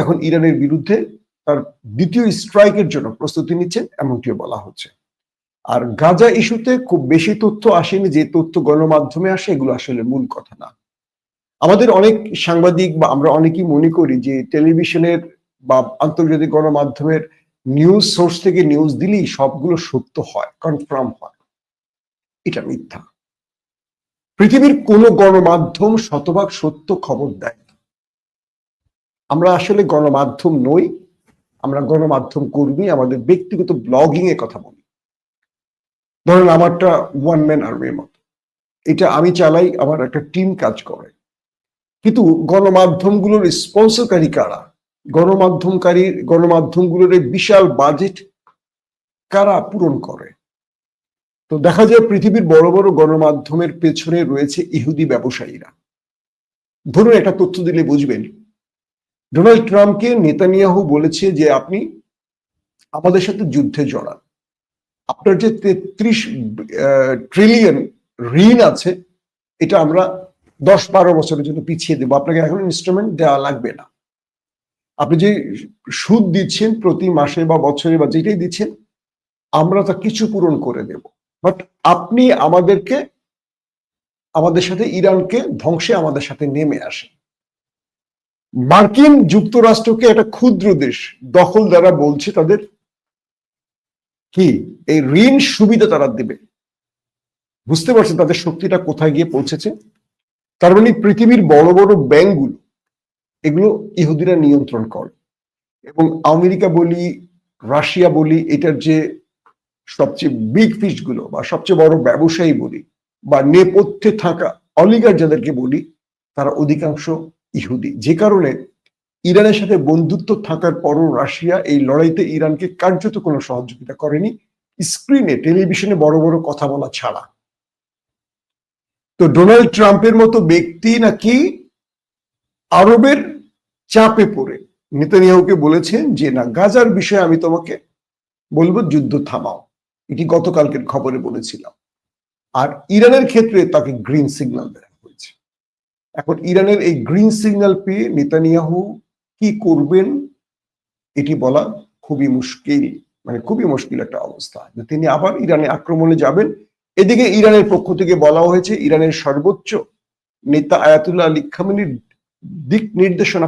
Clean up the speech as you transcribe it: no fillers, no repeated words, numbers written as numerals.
এখন ইরানের বিরুদ্ধে তার দ্বিতীয় স্ট্রাইকের জন্য প্রস্তুতি নিচ্ছেন এমনটিও বলা হচ্ছে। আর গাজা ইস্যুতে খুব বেশি তথ্য আসেনি, যে তথ্য গণমাধ্যমে আসে এগুলো আসলে মূল কথা না। আমাদের অনেক সাংবাদিক বা আমরা অনেকেই মনে করি যে টেলিভিশনের বা আন্তর্জাতিক গণমাধ্যমের নিউজ সোর্স থেকে নিউজ দিলেই সবগুলো সত্য হয়, কনফার্ম হয়। এটা মিথ্যা। পৃথিবীর কোন গণমাধ্যম শতভাগ সত্য খবর দেয় না। আমরা আসলে গণমাধ্যম নই, আমরা গণমাধ্যম কর্মী, আমাদের ব্যক্তিগত ব্লগিং এ কথা বলি। ধরেন আমারটা ওয়ান ম্যান আর্মির মতো, এটা আমি চালাই, আমার একটা টিম কাজ করে। কিন্তু গণমাধ্যমগুলোর স্পন্সরকারী কারা? গণমাধ্যমগুলোর বিশাল বাজেট কারা পূরণ করে? তো দেখা যায় পৃথিবীর বড় বড় গণমাধ্যমের পেছনে রয়েছে ইহুদি ব্যবসায়ীরা। ধরুন একটা তথ্য দিলে বুঝবেন, ডোনাল্ড ট্রাম্পকে নেতানিয়াহু বলেছে যে আপনি আমাদের সাথে যুদ্ধে জড়ান, আপনার যে 33 ট্রিলিয়ন ঋণ আছে এটা আমরা 10-12 বছরের জন্য পিছিয়ে দেবো, আপনাকে এখন ইনস্ট্রুমেন্ট দেওয়া লাগবে না, আপনি যে সুদ দিচ্ছেন প্রতি মাসে বা বছরে বা যেটাই দিচ্ছেন আমরা তা কিছু পূরণ করে দেব, বাট আপনি আমাদের সাথে ইরানকে ধ্বংসে আমাদের সাথে নেমে আসেন। মার্কিন যুক্তরাষ্ট্রকে একটা ক্ষুদ্র দেশ দখল দ্বারা বলছে তাদের কি এই ঋণ সুবিধা তারা দেবে। বুঝতে পারছেন তাদের শক্তিটা কোথায় গিয়ে পৌঁছেছে? তার মানে পৃথিবীর বড় বড় ব্যাংকগুলো এগুলো ইহুদিরা নিয়ন্ত্রণ করে। এবং আমেরিকা বলি, রাশিয়া বলি, এটার যে সবচেয়ে বিগ ফিশ গুলো বা সবচেয়ে বড় ব্যবসায়ী বলি বা নেপথ্যে থাকা অলিগার যাদেরকে বলি, তারা অধিকাংশ ইহুদি। যে কারণে ইরানের সাথে বন্ধুত্ব থাকার পরও রাশিয়া এই লড়াইতে ইরানকে কার্যত কোনো সহযোগিতা করেনি, স্ক্রিনে টেলিভিশনে বড় বড় কথা বলা ছাড়া। তো ডোনাল্ড ট্রাম্পের মতো ব্যক্তি নাকি আরবের চাপে পড়ে নেতানিয়াহুকে বলেছেন যে না, গাজার বিষয়ে আমি তোমাকে বলবো যুদ্ধ থামাও, এটি গতকালকের খবরে বলেছিলাম। আর ইরানের ক্ষেত্রে তাকে গ্রিন সিগন্যাল দেওয়া হয়েছে। এখন ইরানের এই গ্রিন সিগন্যাল পেয়ে নেতানিয়াহু কি করবেন এটি বলা খুবই মুশকিল, মানে খুবই মুশকিল একটা অবস্থা, যে তিনি আবার ইরানে আক্রমণে যাবেন। এদিকে ইরানের পক্ষ থেকে বলা হয়েছে ইরানের সর্বোচ্চ নেতা আয়াতুল্লাহ আলী খামেনির দিক নির্দেশনা